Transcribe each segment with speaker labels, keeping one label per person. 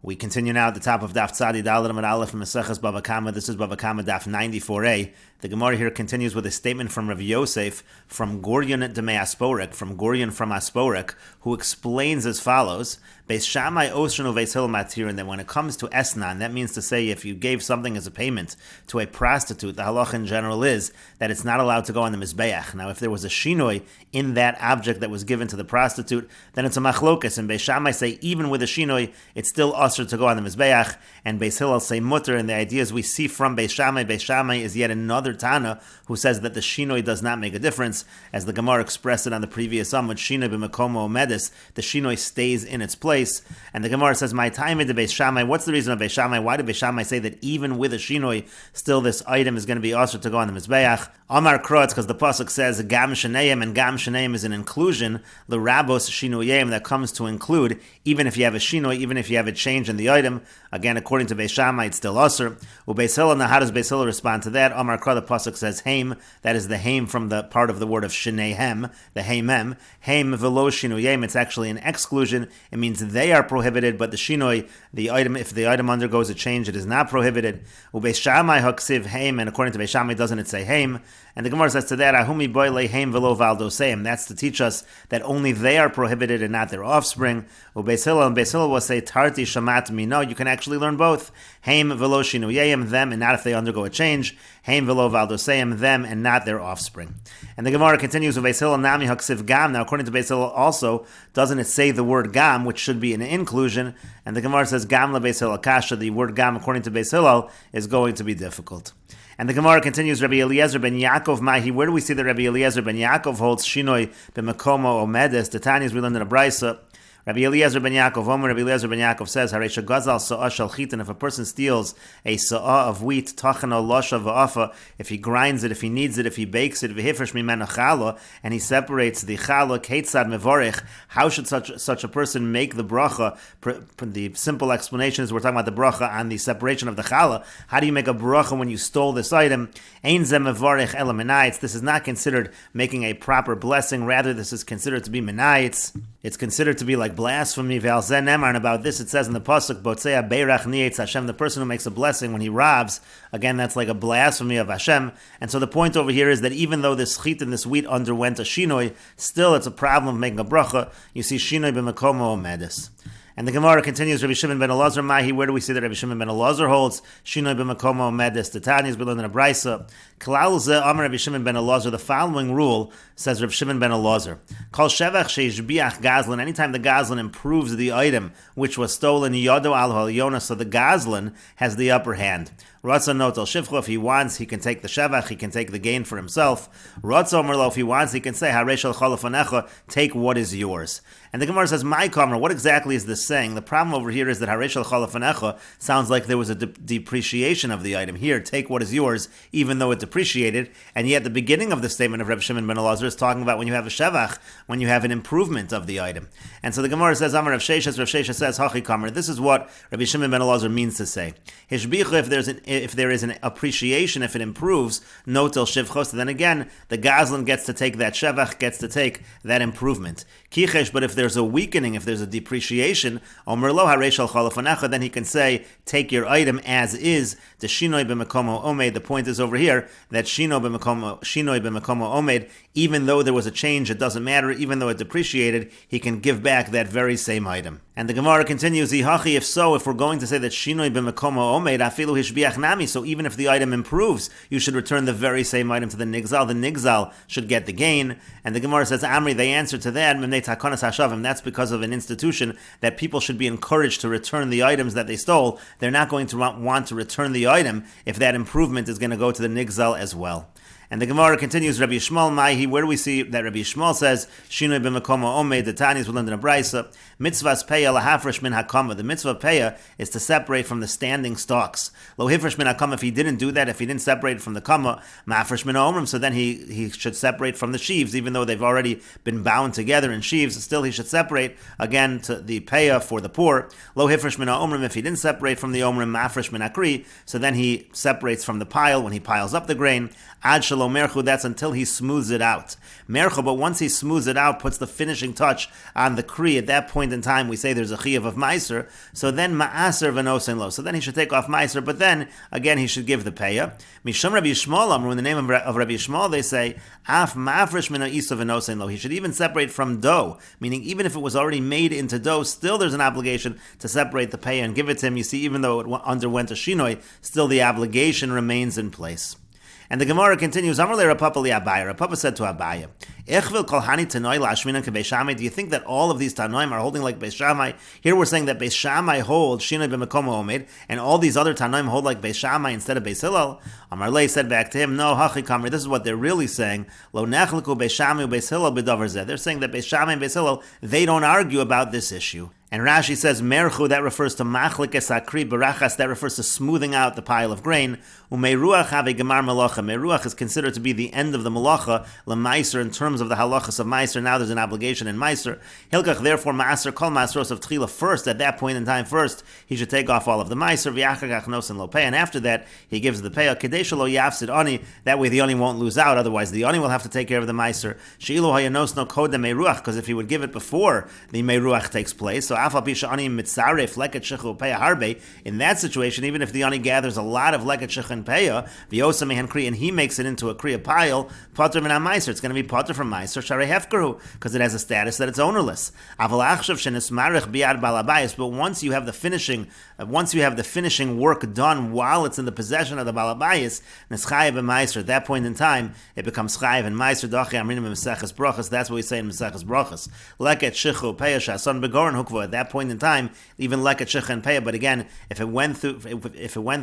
Speaker 1: We continue now at the top of Daf Tzadi Dalet Amud Aleph from Meseches Bava Kamma. This is Bava Kamma Daf 94a. The Gemara here continues with a statement from Rav Yosef from Guryon Demei Asporek, from Guryon from Asporek, who explains as follows: Beis Shammai Osrenu Beis Hillel Matir, and that when it comes to Esnan, that means to say if you gave something as a payment to a prostitute, the halach in general is that it's not allowed to go on the Mizbeach. Now, if there was a shinoi in that object that was given to the prostitute, then it's a machlokas, and Beis Shammai say even with a shinoi, it's still usher to go on the Mizbeach, and Beis Hillel say mutter, and the idea is we see from Beis Shammai is yet another Tana who says that the shinoi does not make a difference, as the Gemara expressed it on the previous Amud, shinoi b'makomo omedis, the shinoi stays in its place, and the Gemara says, my time into Beis Shammai, what's the reason of Beis Shammai? Why did Beis Shammai say that even with a shinoi, still this item is going to be usher to go on the Mizbeach? Amar Krotz, because the pasuk says Gam Shenayim, and Gam Shenayim is an inclusion, the Rabos Shinuyim, that comes to include, even if you have a shinoi, even if you have a change in the item. Again, according to Beis Shammai, it's still usher. Ubeis Hillel, now how does Beis Hillel respond to that? Amar Krotz, the pasuk says Haim, that is the Haim from the part of the word of Shenayhem, the Haimem. Haim velo Shinuyim, it's actually an exclusion. It means they are prohibited, but the shinoi, the item, if the item undergoes a change, it is not prohibited. Ubeis Shammai haksiv Haim, and according to Beis Shammai, doesn't it say Haim? And the Gemara says to that, Ahumi boile Haim velo valdoseim. That's to teach us that only they are prohibited and not their offspring. Ubeis Hillel, and Beis Hillel will say Tarti shamat mi. No, you can actually learn both. Haim velo shinuyim, them, and not if they undergo a change. Haim velo valdoseim, them, and not their offspring. And the Gemara continues with Beis Hillel nami haksiv gam. Now, according to Beis Hillel, also doesn't it say the word gam, which should be an inclusion? And the Gemara says gam la Beis Hillel kasha. The word gam, according to Beis Hillel, is going to be difficult. And the Gemara continues, Rabbi Eliezer ben Yaakov Mahi. Where do we see that Rabbi Eliezer ben Yaakov holds shinoi b'makomo omedes? The Tanyas we learned in a brisa. Rabbi Eliezer ben Yaakov, Rabbi Eliezer ben Yaakov says, Haresha gazal sa'ah shel chitin. If a person steals a sa'ah of wheat, tachano losha v'afa, if he grinds it, if he kneads it, if he bakes it, v'hifresh mimenu chala, and he separates the chala, ketzad mevorich, how should such a person make the bracha? The simple explanation is we're talking about the bracha on the separation of the chala. How do you make a bracha when you stole this item? Ein ze mevorich ela menayitz. This is not considered making a proper blessing. Rather, this is considered to be menayitz. It's considered to be like blasphemy. And about this it says in the pasuk, Botzea beirach nietz Hashem, the person who makes a blessing when he robs, again that's like a blasphemy of Hashem. And so the point over here is that even though this chit and this wheat underwent a shinoi, still it's a problem of making a bracha. You see shinoi b'makomo omedis. And the Gemara continues, Rabbi Shimon ben Elazar Mahi. Where do we see that Rabbi Shimon ben Elazar holds shinoi b'makomo omedis? The Tanyas we learned in a brisa. Klal ze Amar Rabbi Shimon ben Elazar. The following rule says Rabbi Shimon ben Elazar: Kol shevach sheishbiach gazlan. Anytime the gazlan improves the item which was stolen, yodo al halyona, so the gazlan has the upper hand. Ratza notel shivcho, if he wants, he can take the shevach, he can take the gain for himself. Ratza omerlo, if he wants, he can say hareshal chalafanecha, take what is yours. And the Gemara says, my kamma, what exactly is this saying? The problem over here is that hareshal chalafanecha sounds like there was a depreciation of the item. Here, take what is yours, even though it depreciated. And yet the beginning of the statement of Rabbi Shimon ben Elazar is talking about when you have a shevach, when you have an improvement of the item. And so the Gemara says, Amar Rav Sheshes says, Hachi kamma. This is what Rabbi Shimon ben Elazar means to say. Hishbicha, if there is an appreciation, if it improves, notel shivchos, then again, the gazlan gets to take that shevach, gets to take that improvement. Kichesh, but if there's a weakening, if there's a depreciation, omerlo hareshal chalafanecha, then he can say, take your item as is, the shinoi b'makomo omed. The point is over here, that shinoi b'makomo omed, even though there was a change, it doesn't matter, even though it depreciated, he can give back that very same item. And the Gemara continues, Ihachi, if so, if we're going to say that shinoi b'makomo omed, afilu hishbiach nami, so even if the item improves, you should return the very same item to the nigzal should get the gain. And the Gemara says, Amri, they answer to that, that's because of an institution that people should be encouraged to return the items that they stole. They're not going to want to return the item if that improvement is going to go to the nigzal as well. And the Gemara continues, Rabbi Yishmael Maihi. Where do we see that Rabbi Yishmael says, Shinoi b'makomo omed, the Tanyas will learn in a brisa, mitzvahs peya lahafresh min hakama. The mitzvah of peya is to separate from the standing stalks. Lo hifresh min hakama, if he didn't do that, if he didn't separate from the kama, ma'afresh min ha'omrim, so then he should separate from the sheaves, even though they've already been bound together in sheaves, still he should separate, again, to the peya for the poor. Lo hifresh min ha'omrim, if he didn't separate from the omrim, ma'afresh min hakri, so then he separates from the pile when he piles up the grain. Ad shelo lo merchu, that's until he smooths it out. Merchu, but once he smooths it out, puts the finishing touch on the kri, at that point in time, we say there's a chiyav of meiser, so then ma'aser v'nosen lo. So then he should take off meiser, but then, again, he should give the payah. Mishum Rabbi Yishmael Amru, in the name of Rabbi Yishmael, they say, af mafresh min ha'isa v'nosen lo. He should even separate from dough, meaning even if it was already made into dough, still there's an obligation to separate the payah and give it to him. You see, even though it underwent a shinoi, still the obligation remains in place. And the Gemara continues, Amar le Rapapa li Abaye. Rapapa said to Abaye, Echvil kol hani tanoi lashminan kebeis Shammai. Do you think that all of these tanoim are holding like Beis Shammai? Here we're saying that Beis Shammai holds shinoi b'mekomo omed, and all these other tanoim hold like Beis Shammai instead of Beis Hillel. Amar le said back to him, no, hachi kamri. This is what they're really saying. Lo nechliku Beis Shammai u'Beis Hillel b'davar zeh. They're saying that Beis Shammai and Beis Hillel, they don't argue about this issue. And Rashi says, Merchu, that refers to Machlikes Akri Barachas, that refers to smoothing out the pile of grain. Umeiruach have a Gemar Malacha. Meiruach is considered to be the end of the Malacha, Lemaiser, in terms of the halachas of Meiser. Now there's an obligation in Meiser. Hilkach, therefore, Maaser, Kol Maasros of Tchila, first, at that point in time, first, he should take off all of the Meiser, V'yachagach Nosen Lo Pei, and after that, he gives the Pei, Kedesha Lo Yafsid Ani, that way the Ani won't lose out, otherwise the Ani will have to take care of the Meiser. She'ilu Hayanos no Kodem Meiruach, because if he would give it before the Meiruach takes place, so Afal Pisha Ani Mitzaref Leket Shechu Peya Harbe, in that situation, even if the Ani gathers a lot of Leket Shech and Peya, V'yosa Mehan Kri, and he makes it into a Kriya pile, Potter Min HaMeiser, it's going to be Potter from Meiser, Sharei Hefkeru, because it has a status that it's ownerless. Aval Achshav Shenismarech Biad Balabayis, but once you have the finishing work done while it's in the possession of the Balabayis, Neschayev and Meiser, at that point in time, it becomes Chayev and Meiser, Dochi Amrinim and Meseches Brachas, that's what we say in Meseches Brachas. Leket Shechu Peya Shason Begoran Hukva, at that point in time, even Leket Shecha and Peya, but again, if it went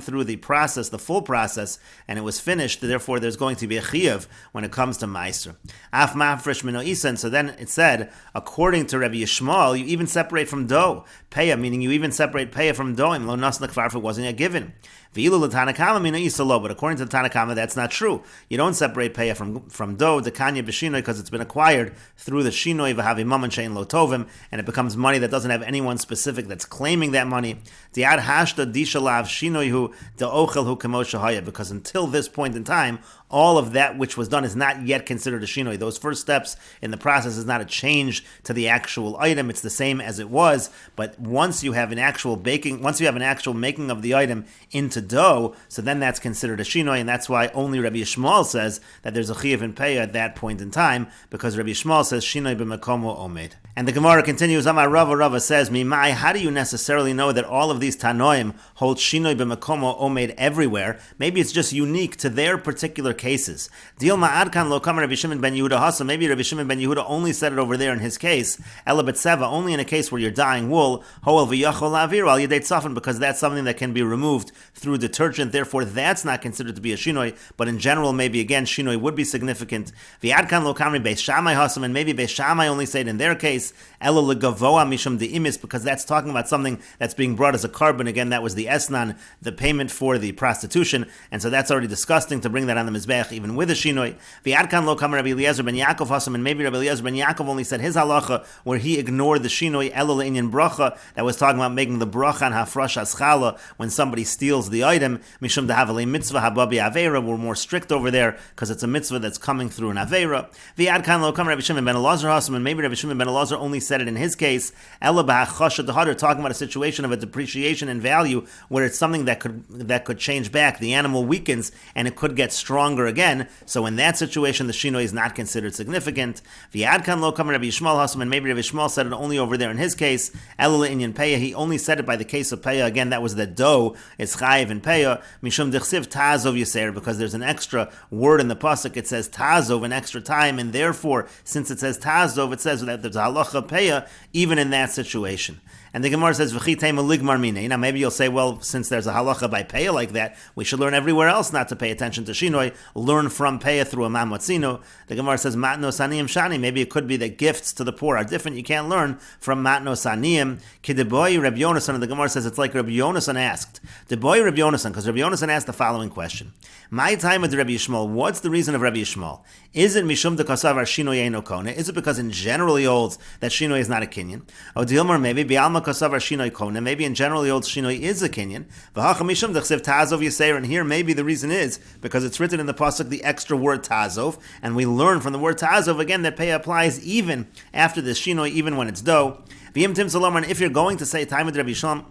Speaker 1: through the process, the full process, and it was finished, therefore there's going to be a Chiyav when it comes to Meiser. Af Mafresh Mino Isen, so then it said, according to Rabbi Yishmael, you even separate from dough. Peya, meaning you even separate Peya from dough, lo nasna kvar, if it wasn't yet given. V'ilu l'Tana Kamma mina isalo, but according to the Tana Kamma, that's not true. You don't separate Peya from dough, the kanya b'shinoi, because it's been acquired through the shinoi v'havi maman shein lo tovim, and it becomes money that doesn't have anyone specific that's claiming that money. Diad hashta dishalav shinoi hu de'ochel hu kamo shahaya, because until this point in time, all of that which was done is not yet considered a shinoi. Those first steps in the process is not a change to the actual item. It's the same as it was, but once you have an actual making of the item into dough, so then that's considered a shinoi, and that's why only Rabbi Yishmael says that there's a chiyav in peya at that point in time, because Rabbi Yishmael says shinoi b'makomo omed. And the Gemara continues, Amar Rava says, Mimai, how do you necessarily know that all of these tanoim hold shinoi b'makomo omed everywhere? Maybe it's just unique to their particular cases. Dilma Adkan lo kamar Rabbi Shimon ben Yehuda hasa. Maybe Rabbi Shimon ben Yehuda only said it over there in his case. Ela b'tzeva, only in a case where you're dyeing wool. Hoel v'yachol la'avir al yedei tzafin, because that's something that can be removed through detergent. Therefore, that's not considered to be a shinoi. But in general, maybe again, shinoi would be significant. V'adkan lo kamar Beis Shammai hasa, and maybe Beis Shammai only said in their case, Ela legavoa mishum deimis, because that's talking about something that's being brought as a carbon. Again, that was the esnan, the payment for the prostitution, and so that's already disgusting to bring that on the mizbech, even with a shinoi. V'adkan lo kamar Rabbi Eliezer ben Yaakov hasam, and maybe Rabbi Eliezer ben Yaakov only said his halacha where he ignored the shinoi elo le'inyan bracha, that was talking about making the bracha on hafrash aschala when somebody steals the item. Mishum dehavale mitzvah hababi avera, we're more strict over there because it's a mitzvah that's coming through an avera. V'adkan lo kamar Rabbi Shimon ben Elazar hasam, and maybe Rabbi Shimon ben Elazar only said it in his case, ela b'hachasha dehadar, talking about a situation of a depreciation in value where it's something that could change back. The animal weakens and it could get stronger again. So in that situation, the shinoi is not considered significant. V'adkan lo kamar Rabbi Yishmael hasam, and maybe Rabbi Yishmael said it only over there in his case. Ela le'inyan peya, he only said it by the case of peya. Again, that was the dough is chayiv in peya. Mishum dechsiv tazov yaser, because there's an extra word in the pasuk. It says tazov, an extra time, and therefore, since it says tazov, it says that there's a halacha peya even in that situation. And the Gemara says, now maybe you'll say, well, since there's a halacha by peya like that, we should learn everywhere else not to pay attention to shinoi, learn from peya through a mamotzino. The Gemara says, matnos aniyim shani, maybe it could be that gifts to the poor are different. You can't learn from matnos aniyim. Kideboy Rabbi Yonasan, and the Gemara says it's like Rabbi Yonasan asked. Deboy Rabbi Yonasan, because Rabbi Yonasan asked the following question. My time with Rabbi Yishmael, what's the reason of Rabbi Yishmael? Is it mishum dekasav ar shinoi eino kone? Is it because in general he holds that shinoi is not a kinyan? Or dilmar maybe bi'alma Kamma kasavar shinoi kona. Maybe in general the old shinoi is a kinyan. V'hacha mishum dechsev tazov yiseir. And here maybe the reason is because it's written in the pasuk the extra word tazov, and we learn from the word tazov again that pei applies even after the shinoi, even when it's do. And if you're going to say Talmud Rabbi Yishmael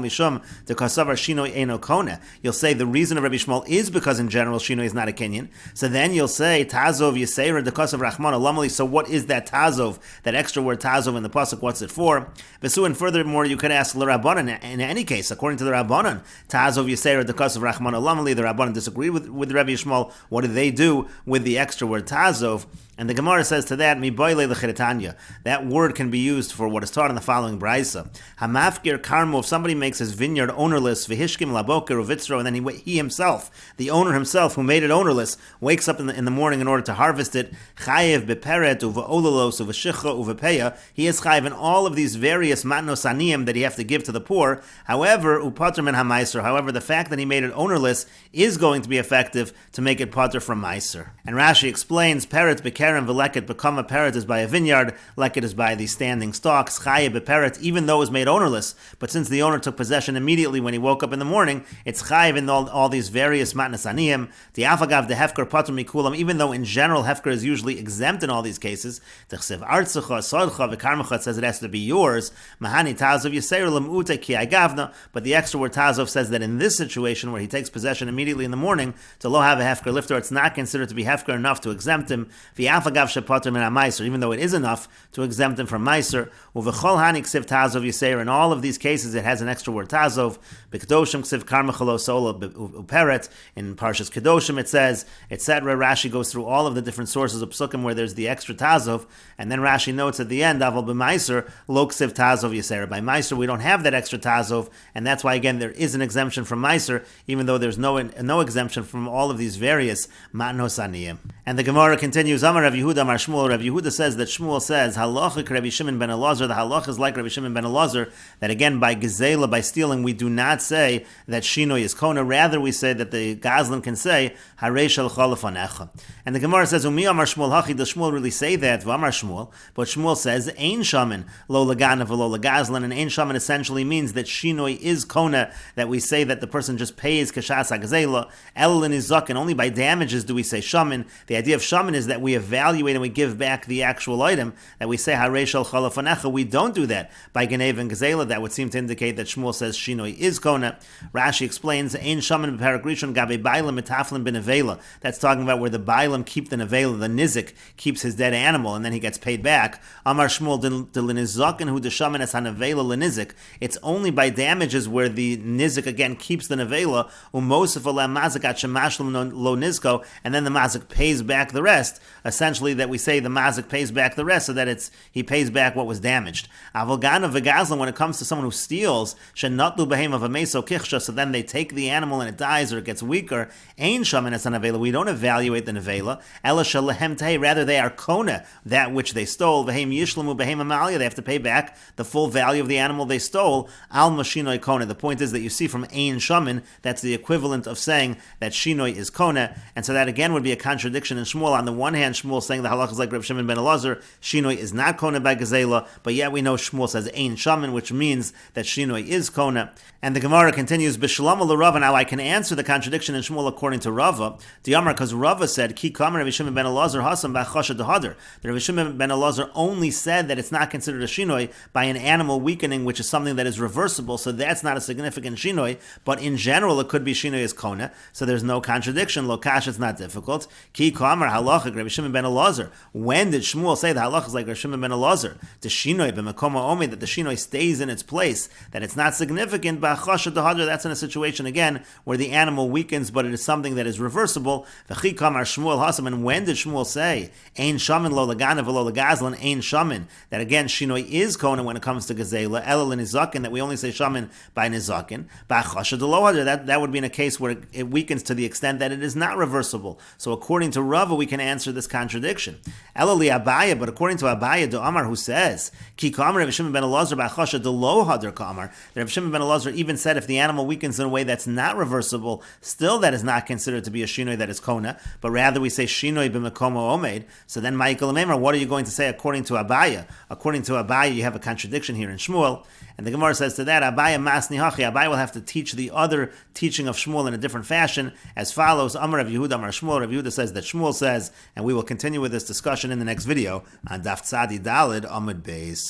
Speaker 1: Mishum the Kasavar Shinoi Eino Kona, you'll say the reason of Rabbi Yishmael is because in general Shinoi is not a kinyan. So then you'll say Tazov Yiseira the Kasav Rachman Alamali. So what is that Tazov, that extra word Tazov in the pasuk? What's it for? Vesu, and furthermore, you could ask L'Rabbanan. In any case, according to the Rabbanan, Tazov Yiseira the Kasav Rachman Alamali. The Rabbanan disagreed with Rabbi Yishmael. What did they do with the extra word Tazov? And the Gemara says to that, Miboile l'chiratanya. That word can be used for what is taught in the following brisa. Hamafkir karmo, if somebody makes his vineyard ownerless, v'hishkim laboker uvitzro, and then he himself, the owner himself who made it ownerless, wakes up in the morning in order to harvest it, chayev beperet uve'olalos uveshicha uvepeya, he is chayev in all of these various matnos aniyim that he have to give to the poor. However, upater min hamaiser, however, the fact that he made it ownerless is going to be effective to make it pater from maiser. And Rashi explains, peret Karen v'leket Kamma, peret is by a vineyard, leket is by the standing stalks, chaye beperet, even though it was made ownerless, but since the owner took possession immediately when he woke up in the morning, it's chayev in all these various matnas aniyim, the afagav the hefker pater mikulam, even though in general hefker is usually exempt in all these cases, t'chsev artzecha, sodcha, v'karmecha, says it has to be yours, mahani tazov yiseir l'm'ute ki agavna, but the extra word tazov says that in this situation where he takes possession immediately in the morning, to lo have a hefker lifter, it's not considered to be hefker enough to exempt him, even though it is enough to exempt him from meiser. Uvechol hani ksiv tazov yiseir. In all of these cases, it has an extra word tazov. B'kedoshim ksiv karmechalo sola uperet. In Parshas Kedoshim it says, etc. Rashi goes through all of the different sources of psukim where there's the extra tazov, and then Rashi notes at the end, aval b'meiser lo ksiv tazov yiseir. By meiser we don't have that extra tazov, and that's why again there is an exemption from meiser, even though there's no exemption from all of these various matnos aniyim. And the Gemara continues, Amar Rav Yehuda, Amar Shmuel. Rav Yehuda says that Shmuel says, Halachik Rabbi Shimon ben Elazar, the halach is like Rabbi Shimon ben Elazar, that again by gezela, by stealing, we do not say that Shinoi is Kona, rather we say that the Gazlan can say, Harei shel chalafanecha. And the Gemara says, Umi Amar Shmuel Hachi, does Shmuel really say that? V'Amar Shmuel, but Shmuel says, Ein Shaman, lo lagana v'lo lagazlan, and Ein Shaman essentially means that Shinoi is Kona, that we say that the person just pays kashas hagzela, el in his zaken, only by damages do we say Shaman. The idea of Shaman is that we evaluate and we give back the actual item, that we say Harei shel chalafanecha. We don't do that by Genev and Gezela. That would seem to indicate that Shmuel says Shinoi is Kona. Rashi explains, Ein Shaman b'Parak Rishon gabe Bailam mitaflim b'Nevela. That's talking about where the Bailam keep the Nevela, the Nizik keeps his dead animal and then he gets paid back. Amar Shmuel de l'nizaken hu de Shaman es hanevela l'Nizik. It's only by damages where the Nizik again keeps the Nevela, umosif alem mazik at shemashlim lo nizko, and then the mazik pays back the rest. Essentially, that we say the mazik pays back the rest, so that he pays back what was damaged. Avolgana v'gazlan, when it comes to someone who steals, shenatlu behem of a meso kichsha, so then they take the animal and it dies or it gets weaker. Ein shaman es hanevela. We don't evaluate the nevela. Ela shalehem tei. Rather, they are kona, that which they stole. V'hem yishlamu behem amalia. They have to pay back the full value of the animal they stole. Al mashinoi kona. The point is that you see from ein shaman, that's the equivalent of saying that shinoi is kona, and so that again would be a contradiction in Shmuel. On the one hand, Shmuel saying the halach is like Reb Shimon ben Elazar, Shinoi is not Kona by Gezela, but yet we know Shmuel says Ein Shaman, which means that Shinoi is Kona. And the Gemara continues, B'Shalom l'Rava. Now I can answer the contradiction in Shmuel according to Rava. Diamar, because Rava said, Ki Kamma Rabbi Shimon ben Elazar Hasam b'Chasha d'Hader. The Rabbi Shimon ben Elazar only said that it's not considered a Shinoi by an animal weakening, which is something that is reversible, so that's not a significant Shinoi, but in general it could be Shinoi as Kona, so there's no contradiction. Lokash, it's not difficult. Ki Kamar halacha Rabbi Shimon ben Elazar. When did Shmuel say the halacha is like Rabbi Shimon ben Elazar? The Shinoi b'Makoma Omi, that the Shinoi stays in its place, that it's not significant. B'Chasha d'Hader, that's in a situation again where the animal weakens, but it is something that is reversible. V'chi Kamar Shmuel Hasam. And when did Shmuel say Ein Shaman lo lagana v'lo lagazlan Ein Shaman? That again Shinoi is Kona when it comes to Gezela. Elul nizakin, that we only say Shaman by nizakin. B'Chasha d'Hader, that would be in a case where it weakens to the extent that it is not reversible. So according to Rava, we can answer this contradiction. Elali Abaya, but according to Abaya, do Amar, who says Ki Kamma Rav Shimon ben Elazar b'achasha delo hadar Kamar. Rav Shimon ben Elazar even said if the animal weakens in a way that's not reversible, still that is not considered to be a shinoi that is kona, but rather we say shinoi b'mekomo omed. So then Michael Amemar, what are you going to say according to Abaya? According to Abaya, you have a contradiction here in Shmuel, and the Gemara says to that, Abaya masni hachi. Abaya will have to teach the other teaching of Shmuel in a different fashion, as follows: Amar Rav Yehuda, Amar Shmuel. Rav Yehuda says that Shmuel says, and we will continue with this discussion in the next video on Daf Tzadi Dalid Amud Beis.